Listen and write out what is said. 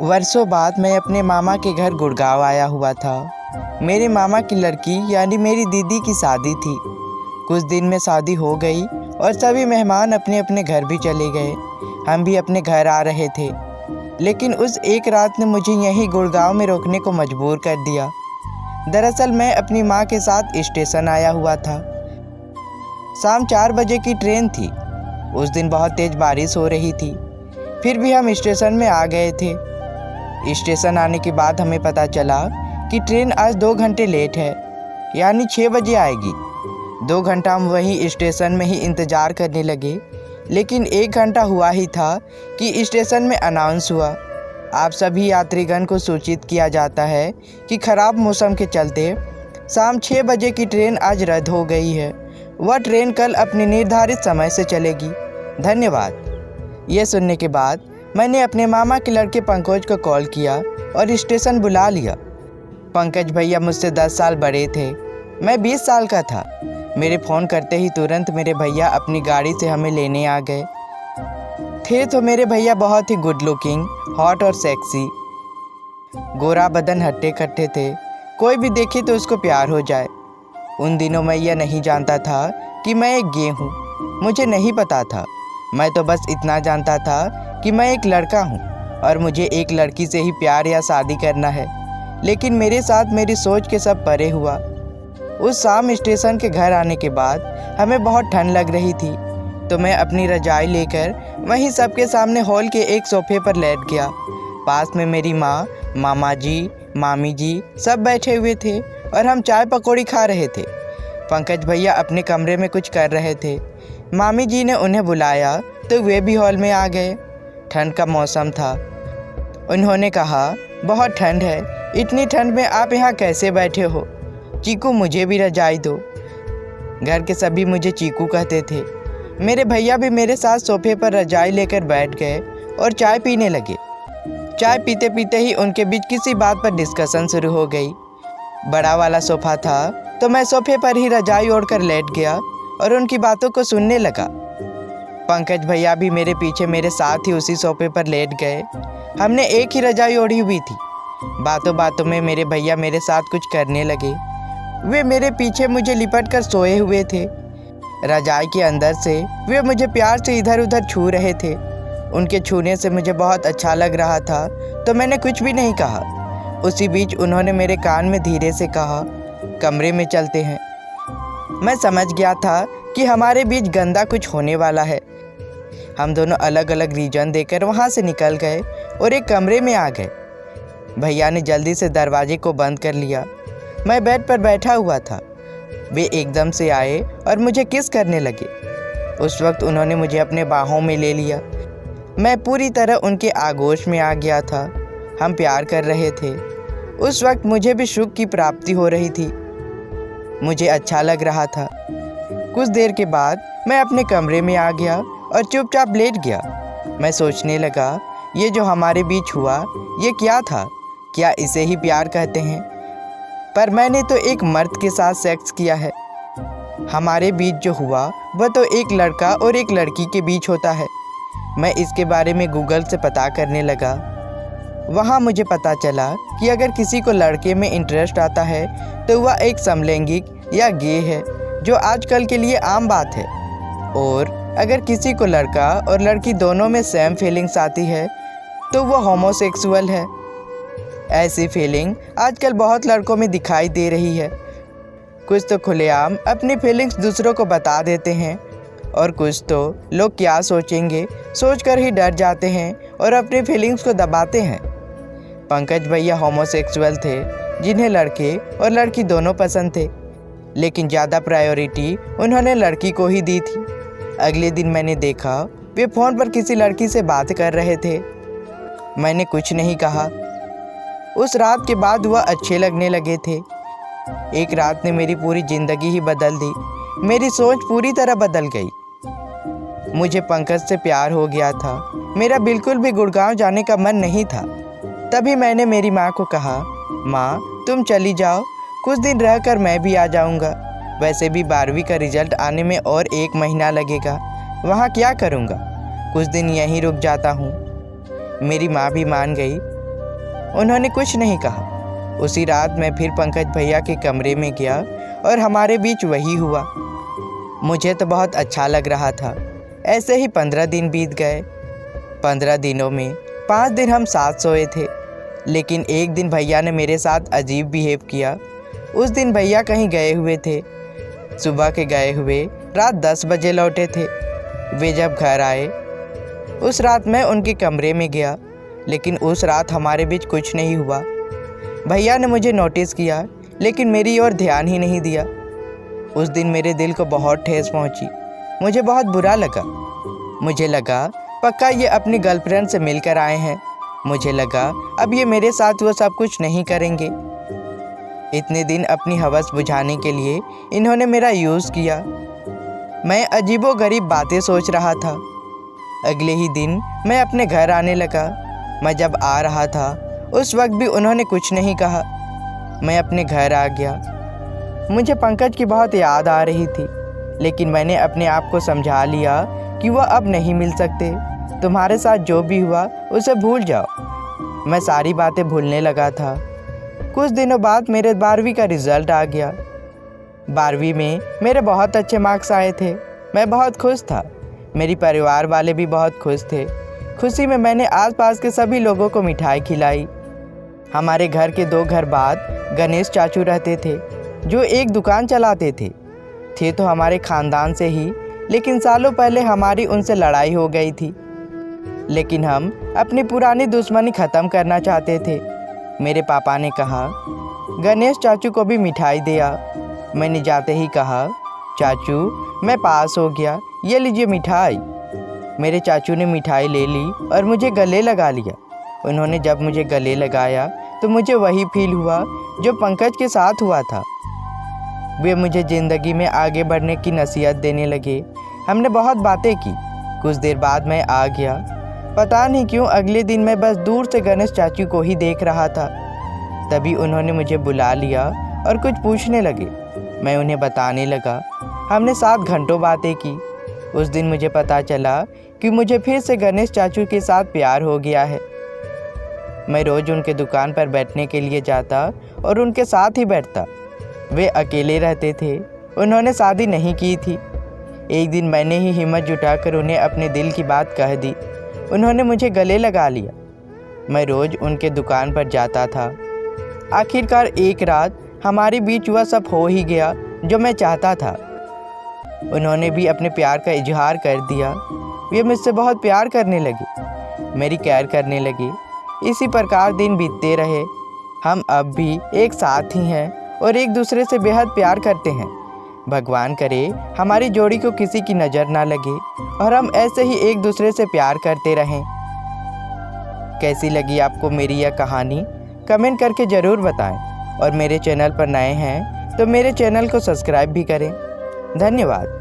वर्षों बाद मैं अपने मामा के घर गुड़गांव आया हुआ था। मेरे मामा की लड़की यानी मेरी दीदी की शादी थी। कुछ दिन में शादी हो गई और सभी मेहमान अपने अपने घर भी चले गए। हम भी अपने घर आ रहे थे, लेकिन उस एक रात ने मुझे यहीं गुड़गांव में रोकने को मजबूर कर दिया। दरअसल मैं अपनी माँ के साथ स्टेशन आया हुआ था। शाम 4 बजे की ट्रेन थी। उस दिन बहुत तेज़ बारिश हो रही थी, फिर भी हम स्टेशन में आ गए थे। स्टेशन आने के बाद हमें पता चला कि ट्रेन आज 2 घंटे लेट है, यानी 6 बजे आएगी। 2 घंटा हम वहीं स्टेशन में ही इंतज़ार करने लगे, लेकिन 1 घंटा हुआ ही था कि स्टेशन में अनाउंस हुआ, आप सभी यात्रीगण को सूचित किया जाता है कि ख़राब मौसम के चलते शाम 6 बजे की ट्रेन आज रद्द हो गई है। वह ट्रेन कल अपने निर्धारित समय से चलेगी। धन्यवाद। यह सुनने के बाद मैंने अपने मामा के लड़के पंकज को कॉल किया और स्टेशन बुला लिया। पंकज भैया मुझसे 10 साल बड़े थे, मैं 20 साल का था। मेरे फ़ोन करते ही तुरंत मेरे भैया अपनी गाड़ी से हमें लेने आ गए थे। तो मेरे भैया बहुत ही गुड लुकिंग, हॉट और सेक्सी, गोरा बदन, हट्टे कट्टे थे। कोई भी देखे तो उसको प्यार हो जाए। उन दिनों मैं यह नहीं जानता था कि मैं एक गे हूँ। मुझे नहीं पता था। मैं तो बस इतना जानता था कि मैं एक लड़का हूँ और मुझे एक लड़की से ही प्यार या शादी करना है। लेकिन मेरे साथ मेरी सोच के सब परे हुआ। उस शाम स्टेशन के घर आने के बाद हमें बहुत ठंड लग रही थी, तो मैं अपनी रजाई लेकर वहीं सबके सामने हॉल के एक सोफे पर लेट गया। पास में मेरी माँ, मामा जी, मामी जी सब बैठे हुए थे और हम चाय पकौड़ी खा रहे थे। पंकज भैया अपने कमरे में कुछ कर रहे थे। मामी जी ने उन्हें बुलाया तो वे भी हॉल में आ गए। ठंड का मौसम था। उन्होंने कहा, बहुत ठंड है, इतनी ठंड में आप यहाँ कैसे बैठे हो? चीकू, मुझे भी रजाई दो। घर के सभी मुझे चीकू कहते थे। मेरे भैया भी मेरे साथ सोफे पर रजाई लेकर बैठ गए और चाय पीने लगे। चाय पीते पीते ही उनके बीच किसी बात पर डिस्कशन शुरू हो गई। बड़ा वाला सोफ़ा था तो मैं सोफे पर ही रजाई ओढ़कर लेट गया और उनकी बातों को सुनने लगा। पंकज भैया भी मेरे पीछे मेरे साथ ही उसी सोफे पर लेट गए। हमने एक ही रजाई ओढ़ी हुई थी। बातों बातों में मेरे भैया मेरे साथ कुछ करने लगे। वे मेरे पीछे मुझे लिपट कर सोए हुए थे। रजाई के अंदर से वे मुझे प्यार से इधर उधर छू रहे थे। उनके छूने से मुझे बहुत अच्छा लग रहा था, तो मैंने कुछ भी नहीं कहा। उसी बीच उन्होंने मेरे कान में धीरे से कहा, कमरे में चलते हैं। मैं समझ गया था कि हमारे बीच गंदा कुछ होने वाला है। हम दोनों अलग अलग रीजन देकर वहाँ से निकल गए और एक कमरे में आ गए। भैया ने जल्दी से दरवाजे को बंद कर लिया। मैं बेड पर बैठा हुआ था। वे एकदम से आए और मुझे किस करने लगे। उस वक्त उन्होंने मुझे अपने बाहों में ले लिया। मैं पूरी तरह उनके आगोश में आ गया था। हम प्यार कर रहे थे। उस वक्त मुझे भी सुख की प्राप्ति हो रही थी। मुझे अच्छा लग रहा था। कुछ देर के बाद मैं अपने कमरे में आ गया और चुपचाप लेट गया। मैं सोचने लगा, ये जो हमारे बीच हुआ ये क्या था? क्या इसे ही प्यार कहते हैं? पर मैंने तो एक मर्द के साथ सेक्स किया है। हमारे बीच जो हुआ वह तो एक लड़का और एक लड़की के बीच होता है। मैं इसके बारे में गूगल से पता करने लगा। वहाँ मुझे पता चला कि अगर किसी को लड़के में इंटरेस्ट आता है तो वह एक समलैंगिक या गे है, जो आजकल के लिए आम बात है। और अगर किसी को लड़का और लड़की दोनों में सेम फीलिंग्स आती है तो वह होमोसेक्सुअल है। ऐसी फीलिंग आजकल बहुत लड़कों में दिखाई दे रही है। कुछ तो खुलेआम अपनी फीलिंग्स दूसरों को बता देते हैं और कुछ तो लोग क्या सोचेंगे सोचकर ही डर जाते हैं और अपनी फीलिंग्स को दबाते हैं। पंकज भैया होमोसेक्सुअल थे, जिन्हें लड़के और लड़की दोनों पसंद थे, लेकिन ज़्यादा प्रायोरिटी उन्होंने लड़की को ही दी थी। अगले दिन मैंने देखा वे फ़ोन पर किसी लड़की से बात कर रहे थे। मैंने कुछ नहीं कहा। उस रात के बाद वह अच्छे लगने लगे थे। एक रात ने मेरी पूरी ज़िंदगी ही बदल दी। मेरी सोच पूरी तरह बदल गई। मुझे पंकज से प्यार हो गया था। मेरा बिल्कुल भी गुड़गांव जाने का मन नहीं था। तभी मैंने मेरी माँ को कहा, माँ तुम चली जाओ, कुछ दिन रहकर मैं भी आ जाऊँगा। वैसे भी 12वीं का रिजल्ट आने में और 1 महीना लगेगा, वहाँ क्या करूँगा? कुछ दिन यहीं रुक जाता हूँ। मेरी माँ भी मान गई। उन्होंने कुछ नहीं कहा। उसी रात मैं फिर पंकज भैया के कमरे में गया और हमारे बीच वही हुआ। मुझे तो बहुत अच्छा लग रहा था। ऐसे ही 15 दिन बीत गए। 15 दिनों में 5 दिन हम साथ सोए थे, लेकिन एक दिन भैया ने मेरे साथ अजीब बिहेव किया। उस दिन भैया कहीं गए हुए थे। सुबह के गए हुए रात 10 बजे लौटे थे। वे जब घर आए, उस रात मैं उनके कमरे में गया, लेकिन उस रात हमारे बीच कुछ नहीं हुआ। भैया ने मुझे नोटिस किया, लेकिन मेरी ओर ध्यान ही नहीं दिया। उस दिन मेरे दिल को बहुत ठेस पहुंची। मुझे बहुत बुरा लगा। मुझे लगा पक्का ये अपनी गर्लफ्रेंड से मिलकर आए हैं। मुझे लगा अब ये मेरे साथ वो सब कुछ नहीं करेंगे। इतने दिन अपनी हवस बुझाने के लिए इन्होंने मेरा यूज़ किया। मैं अजीबोगरीब बातें सोच रहा था। अगले ही दिन मैं अपने घर आने लगा। मैं जब आ रहा था उस वक्त भी उन्होंने कुछ नहीं कहा। मैं अपने घर आ गया। मुझे पंकज की बहुत याद आ रही थी, लेकिन मैंने अपने आप को समझा लिया कि वह अब नहीं मिल सकते। तुम्हारे साथ जो भी हुआ उसे भूल जाओ। मैं सारी बातें भूलने लगा था। कुछ दिनों बाद मेरे 12वीं का रिज़ल्ट आ गया। 12वीं में मेरे बहुत अच्छे मार्क्स आए थे। मैं बहुत खुश था। मेरी परिवार वाले भी बहुत खुश थे। खुशी में मैंने आसपास के सभी लोगों को मिठाई खिलाई। हमारे घर के 2 घर बाद गणेश चाचू रहते थे, जो एक दुकान चलाते थे तो हमारे ख़ानदान से ही, लेकिन सालों पहले हमारी उनसे लड़ाई हो गई थी। लेकिन हम अपनी पुरानी दुश्मनी ख़त्म करना चाहते थे। मेरे पापा ने कहा गणेश चाचू को भी मिठाई दिया। मैंने जाते ही कहा, चाचू मैं पास हो गया, ये लीजिए मिठाई। मेरे चाचू ने मिठाई ले ली और मुझे गले लगा लिया। उन्होंने जब मुझे गले लगाया तो मुझे वही फील हुआ जो पंकज के साथ हुआ था। वे मुझे ज़िंदगी में आगे बढ़ने की नसीहत देने लगे। हमने बहुत बातें की। कुछ देर बाद मैं आ गया। पता नहीं क्यों अगले दिन मैं बस दूर से गणेश चाचू को ही देख रहा था। तभी उन्होंने मुझे बुला लिया और कुछ पूछने लगे। मैं उन्हें बताने लगा। हमने 7 घंटों बातें की। उस दिन मुझे पता चला कि मुझे फिर से गणेश चाचू के साथ प्यार हो गया है। मैं रोज़ उनके दुकान पर बैठने के लिए जाता और उनके साथ ही बैठता। वे अकेले रहते थे। उन्होंने शादी नहीं की थी। एक दिन मैंने ही हिम्मत जुटाकर उन्हें अपने दिल की बात कह दी। उन्होंने मुझे गले लगा लिया। मैं रोज़ उनके दुकान पर जाता था। आखिरकार एक रात हमारे बीच वह सब हो ही गया जो मैं चाहता था। उन्होंने भी अपने प्यार का इजहार कर दिया। वे मुझसे बहुत प्यार करने लगे, मेरी केयर करने लगे। इसी प्रकार दिन बीतते रहे। हम अब भी एक साथ ही हैं और एक दूसरे से बेहद प्यार करते हैं। भगवान करे हमारी जोड़ी को किसी की नज़र ना लगे और हम ऐसे ही एक दूसरे से प्यार करते रहें। कैसी लगी आपको मेरी यह कहानी? कमेंट करके ज़रूर बताएं और मेरे चैनल पर नए हैं तो मेरे चैनल को सब्सक्राइब भी करें। धन्यवाद।